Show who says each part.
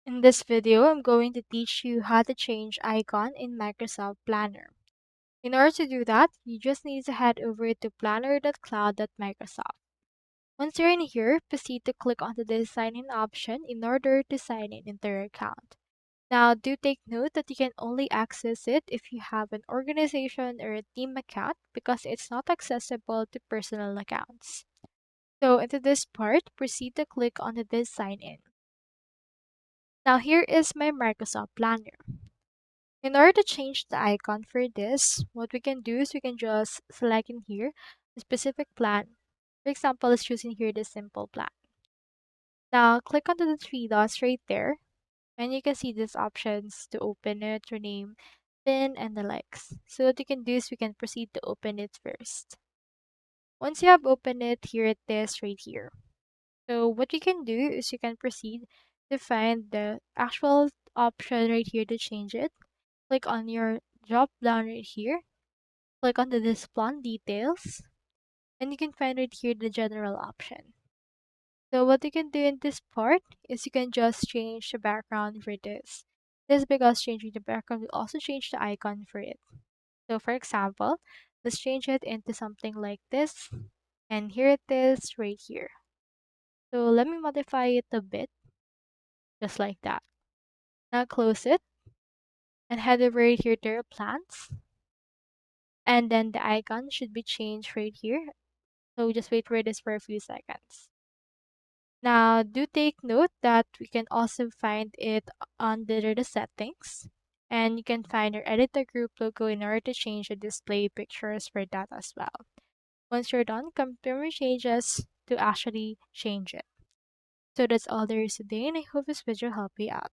Speaker 1: In this video, I'm going to teach you how to change icon in Microsoft Planner. In order to do that, you just need to head over to planner.cloud.microsoft. Once you're in here, proceed to click onto the sign in option in order to sign in into your account. Now, do take note that you can only access it if you have an organization or a team account because it's not accessible to personal accounts. So, into this part, proceed to click onto this sign in. Now, here is my Microsoft Planner. In order to change the icon for this, what we can do is we can just select in here a specific plan. For example, let's choose in here the simple plan. Now click onto the three dots right there and you can see these options to open it, rename, pin, and the likes. So what you can do is we can proceed to open it first. Once you have opened it, here it is right here. So what you can do is you can proceed to find the actual option right here to change it. Click on your drop down right here, click on the display details, and you can find right here the general option. So what you can do in this part is you can just change the background for this. This is because changing the background will also change the icon for it. So for example, let's change it into something like this, and here it is right here. So let me modify it a bit, just like that. Now close it and head over right here to your plans, and then the icon should be changed right here. So just wait for this for a few seconds. Now, do take note that we can also find it under the settings, and you can find our editor group logo in order to change the display pictures for that as well. Once you're done, confirm your changes to actually change it. So that's all there is today, and I hope this video helped you out.